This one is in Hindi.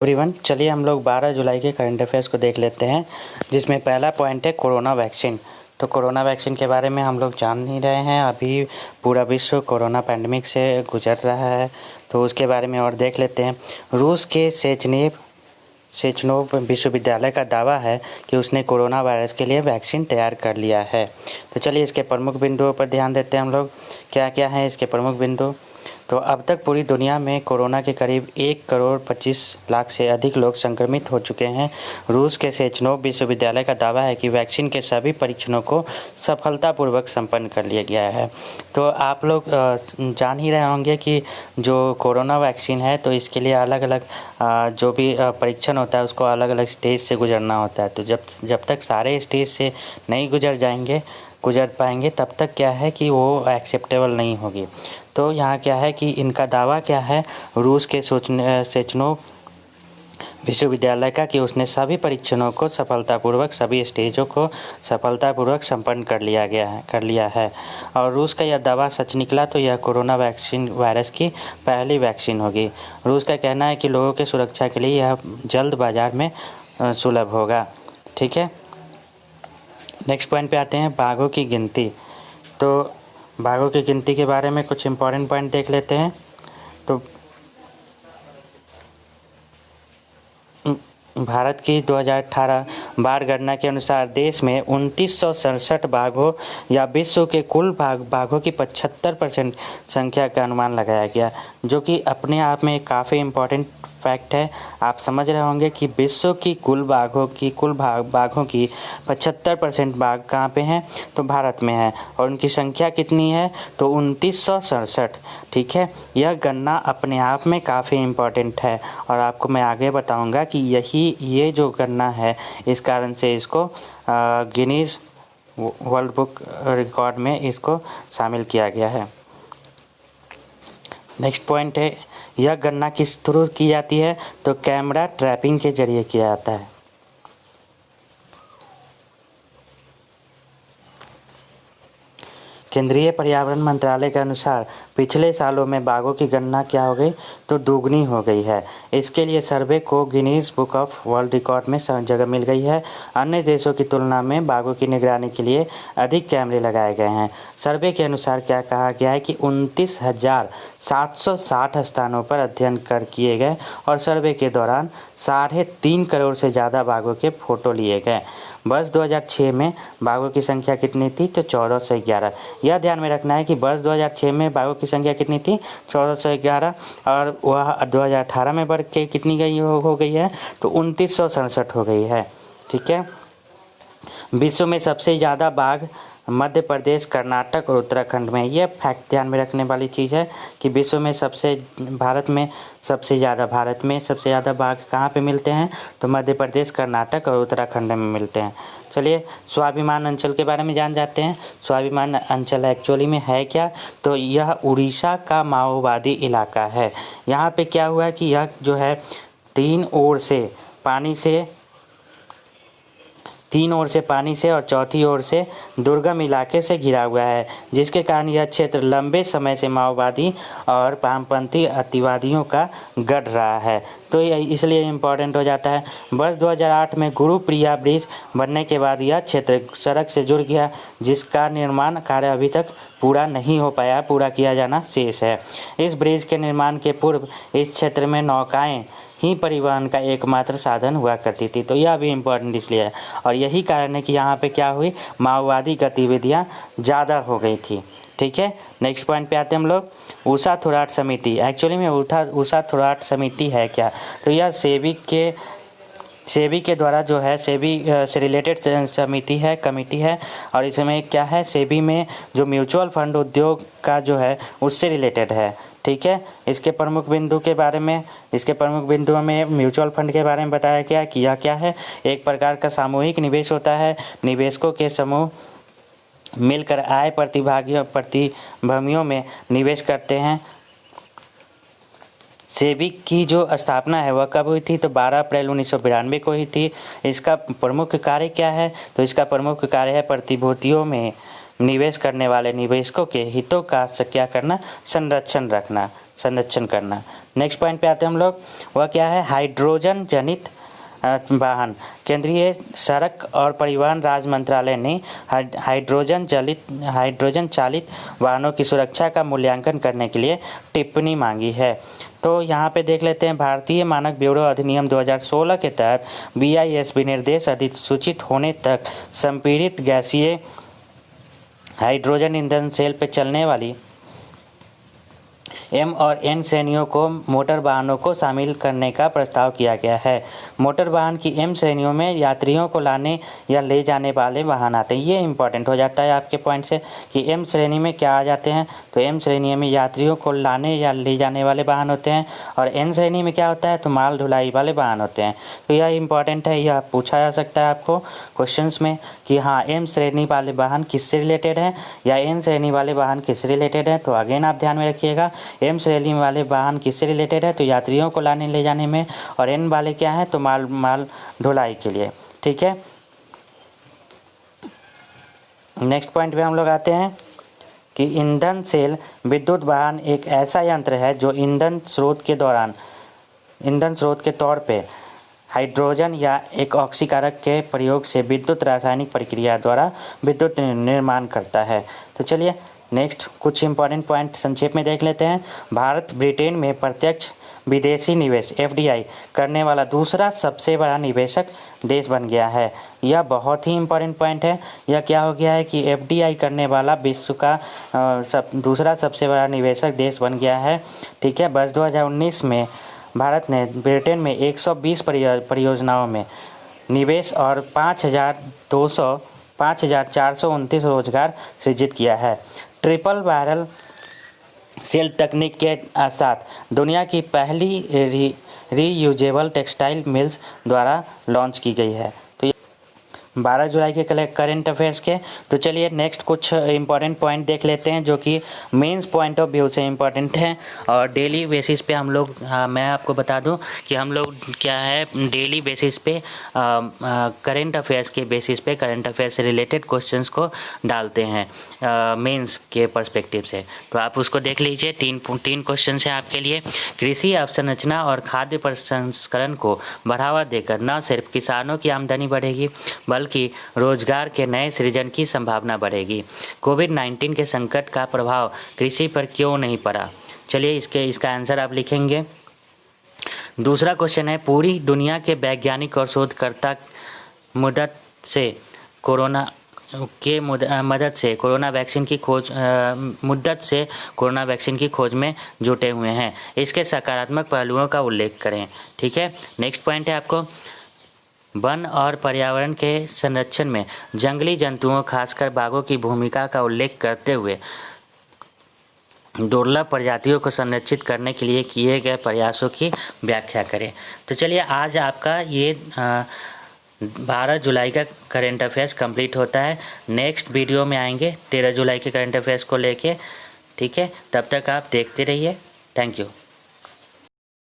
एवरीवन, चलिए हम लोग 12 जुलाई के करंट अफेयर्स को देख लेते हैं, जिसमें पहला पॉइंट है कोरोना वैक्सीन। तो कोरोना वैक्सीन के बारे में हम लोग जान ही रहे हैं। अभी पूरा विश्व कोरोना पैंडमिक से गुजर रहा है, तो उसके बारे में और देख लेते हैं। रूस के सेचनोव विश्वविद्यालय का दावा है कि उसने कोरोना वायरस के लिए वैक्सीन तैयार कर लिया है। तो चलिए इसके प्रमुख बिंदुओं पर ध्यान देते हैं हम लोग, क्या क्या हैं इसके प्रमुख बिंदु। तो अब तक पूरी दुनिया में कोरोना के करीब 1,25,00,000 से अधिक लोग संक्रमित हो चुके हैं। रूस के सेचनोव विश्वविद्यालय का दावा है कि वैक्सीन के सभी परीक्षणों को सफलतापूर्वक संपन्न कर लिया गया है। तो आप लोग जान ही रहे होंगे कि जो कोरोना वैक्सीन है, तो इसके लिए अलग अलग जो भी परीक्षण होता है उसको अलग अलग स्टेज से गुजरना होता है। तो जब तक सारे स्टेज से नहीं गुजर पाएंगे तब तक क्या है कि वो एक्सेप्टेबल नहीं होगी। तो यहाँ क्या है कि इनका दावा क्या है रूस के सेचनोव विश्वविद्यालय का, कि उसने सभी परीक्षणों को सभी स्टेजों को सफलतापूर्वक संपन्न कर लिया है। और रूस का यह दावा सच निकला तो यह कोरोना वायरस की पहली वैक्सीन होगी। रूस का कहना है कि लोगों की सुरक्षा के लिए यह जल्द बाजार में सुलभ होगा। ठीक है, नेक्स्ट पॉइंट पे आते हैं, बाघों की गिनती। तो बाघों की गिनती के बारे में कुछ इम्पोर्टेंट पॉइंट देख लेते हैं। तो भारत की 2018 बाढ़ गणना के अनुसार देश में 2967 बाघों या विश्व के कुल बाघों की 75% संख्या का अनुमान लगाया गया, जो कि अपने आप में काफ़ी इम्पोर्टेंट फैक्ट है। आप समझ रहे होंगे कि विश्व की कुल बाघों की 75% बाघ कहाँ पे हैं, तो भारत में है। और उनकी संख्या कितनी है, तो 2967। ठीक है, यह गणना अपने आप में काफ़ी इम्पोर्टेंट है और आपको मैं आगे बताऊंगा कि ये जो गणना है, इस कारण से इसको गिनीज वर्ल्ड बुक रिकॉर्ड में इसको शामिल किया गया है। नेक्स्ट पॉइंट है, यह गणना किस थ्रू की जाती है, तो कैमरा ट्रैपिंग के जरिए किया जाता है। केंद्रीय पर्यावरण मंत्रालय के अनुसार पिछले सालों में बाघों की गणना क्या हो गई, तो दोगुनी हो गई है। इसके लिए सर्वे को Guinness book of world record में जगह मिल गई है। अन्य देशों की तुलना में बाघों की निगरानी के लिए अधिक कैमरे लगाए गए हैं। सर्वे के अनुसार क्या कहा गया है कि 29,760 स्थानों पर अध्ययन किए गए और सर्वे के दौरान 3.5 करोड़ से ज़्यादा बाघों के फोटो लिए गए। वर्ष 2006 में बाघों की संख्या कितनी थी, तो 1411। यह ध्यान में रखना है कि वर्ष 2006 में बाघों की संख्या कितनी थी, 1411, और वह 2018 में बढ़ के कितनी हो गई है, तो 2967 हो गई है। ठीक है, विश्व में सबसे ज़्यादा बाघ मध्य प्रदेश, कर्नाटक और उत्तराखंड में। यह फैक्ट ध्यान में रखने वाली चीज़ है कि विश्व में भारत में सबसे ज़्यादा बाघ कहाँ पे मिलते हैं, तो मध्य प्रदेश, कर्नाटक और उत्तराखंड में मिलते हैं। चलिए स्वाभिमान अंचल के बारे में जान जाते हैं। स्वाभिमान अंचल एक्चुअली में है क्या, तो यह उड़ीसा का माओवादी इलाका है। यहाँ पे क्या हुआ है कि यह जो है तीन ओर से पानी से और चौथी ओर से दुर्गम इलाके से घिरा हुआ है, जिसके कारण यह क्षेत्र लंबे समय से माओवादी और वामपंथी अतिवादियों का गढ़ रहा है। तो इसलिए इम्पोर्टेंट हो जाता है। वर्ष 2008 में गुरुप्रिया ब्रिज बनने के बाद यह क्षेत्र सड़क से जुड़ गया, जिसका निर्माण कार्य अभी तक पूरा नहीं हो पाया, पूरा किया जाना शेष है। इस ब्रिज के निर्माण के पूर्व इस क्षेत्र में नौकाएं ही परिवहन का एकमात्र साधन हुआ करती थी। तो यह भी इम्पोर्टेंट इसलिए है, और यही कारण है कि यहाँ पे क्या हुई, माओवादी गतिविधियाँ ज़्यादा हो गई थी। ठीक है, नेक्स्ट पॉइंट पे आते हैं हम लोग, ऊषा थोराट समिति। एक्चुअली में ऊषा थोराट समिति है क्या, तो यह सेबी के द्वारा जो है सेबी से रिलेटेड कमेटी है। और इसमें क्या है, सेबी में जो म्यूचुअल फंड उद्योग का जो है उससे रिलेटेड है। ठीक है, इसके प्रमुख बिंदुओं में म्यूचुअल फंड के बारे में बताया गया कि यह क्या है, एक प्रकार का सामूहिक निवेश होता है। निवेशकों के समूह मिलकर आय प्रतिभूतियों में निवेश करते हैं। सेबी की जो स्थापना है वह कब हुई थी, तो 12 अप्रैल 1992 को हुई थी। इसका प्रमुख कार्य क्या है, तो इसका प्रमुख कार्य है प्रतिभूतियों में निवेश करने वाले निवेशकों के हितों का क्या करना, संरक्षण रखना। संरक्षण करना। नेक्स्ट पॉइंट पे आते हैं हम लोग, वह क्या है, हाइड्रोजन जनित वाहन। केंद्रीय सड़क और परिवहन राज्य मंत्रालय ने हाइड्रोजन चालित वाहनों की सुरक्षा का मूल्यांकन करने के लिए टिप्पणी मांगी है। तो यहाँ पे देख लेते हैं, भारतीय मानक ब्यूरो अधिनियम 2016 के तहत BIS विनिर्देश अधिसूचित होने तक संपीड़ित गैसीय हाइड्रोजन ईंधन सेल पर चलने वाली M और N श्रेणियों को मोटर वाहनों को शामिल करने का प्रस्ताव किया गया है। मोटर वाहन की M श्रेणियों में यात्रियों को लाने या ले जाने वाले वाहन आते हैं। ये इंपॉर्टेंट हो जाता है आपके पॉइंट से कि M श्रेणी में क्या आ जाते हैं, तो M श्रेणी में यात्रियों को लाने या ले जाने वाले वाहन होते हैं, और N श्रेणी में क्या होता है, तो माल ढुलाई वाले वाहन होते हैं। तो यह इंपॉर्टेंट है, यह पूछा जा सकता है आपको क्वेश्चंस में कि हाँ M श्रेणी वाले वाहन किससे रिलेटेड है या N श्रेणी वाले वाहन किससे रिलेटेड है। तो अगेन आप ध्यान में रखिएगा, M श्रेणी वाले वाहन किससे रिलेटेड है, तो यात्रियों को लाने ले जाने में, और N वाले क्या है, तो माल ढुलाई के लिए। ठीक है, नेक्स्ट पॉइंट पे हम लोग आते हैं कि ईंधन सेल विद्युत वाहन एक ऐसा यंत्र है जो ईंधन स्रोत के तौर पे हाइड्रोजन या एक ऑक्सीकारक के प्रयोग से विद्युत रासायनिक प्रक्रिया द्वारा विद्युत निर्माण करता है। तो चलिए नेक्स्ट कुछ इंपॉर्टेंट पॉइंट संक्षेप में देख लेते हैं। भारत ब्रिटेन में प्रत्यक्ष विदेशी निवेश FDI करने वाला दूसरा सबसे बड़ा निवेशक देश बन गया है। यह बहुत ही इंपॉर्टेंट पॉइंट है। यह क्या हो गया है कि FDI करने वाला विश्व का दूसरा सबसे बड़ा निवेशक देश बन गया है। ठीक है, वर्ष 2019 में भारत ने ब्रिटेन में 120 परियोजनाओं में निवेश और 5,429 रोजगार सृजित किया है। ट्रिपल बैरल सेल तकनीक के साथ दुनिया की पहली रीयूजेबल टेक्सटाइल मिल्स द्वारा लॉन्च की गई है। तो 12 जुलाई के करेंट अफेयर्स के। तो चलिए नेक्स्ट कुछ इंपॉर्टेंट पॉइंट देख लेते हैं जो कि मेंस पॉइंट ऑफ व्यू से इंपॉर्टेंट है और डेली बेसिस पे हम लोग मैं आपको बता दूं कि हम लोग क्या है डेली बेसिस पे करेंट अफेयर्स के बेसिस पे करेंट अफेयर्स से रिलेटेड क्वेश्चंस को डालते हैं मेंस के पर्सपेक्टिव से। तो आप उसको देख लीजिए। तीन क्वेश्चन हैं आपके लिए। कृषि अवसंरचना और खाद्य प्रसंस्करण को बढ़ावा देकर न सिर्फ किसानों की आमदनी बढ़ेगी बल्कि रोजगार के नए सृजन की संभावना बढ़ेगी। कोविड-19 के संकट का प्रभाव कृषि पर क्यों नहीं पड़ा? चलिए इसका आंसर आप लिखेंगे। दूसरा क्वेश्चन है, पूरी दुनिया के वैज्ञानिक और शोधकर्ता मदद से कोरोना वैक्सीन की खोज में जुटे हुए हैं। इसके सकारात्मक पहलुओं का उल्लेख करें। ठीक है, नेक्स्ट पॉइंट है आपको, वन और पर्यावरण के संरक्षण में जंगली जंतुओं खासकर बाघों की भूमिका का उल्लेख करते हुए दुर्लभ प्रजातियों को संरक्षित करने के लिए किए गए प्रयासों की व्याख्या करें। तो चलिए आज आपका ये 12 जुलाई का करंट अफेयर्स कंप्लीट होता है। नेक्स्ट वीडियो में आएंगे 13 जुलाई के करंट अफेयर्स को लेके। ठीक है, तब तक आप देखते रहिए। Thank you.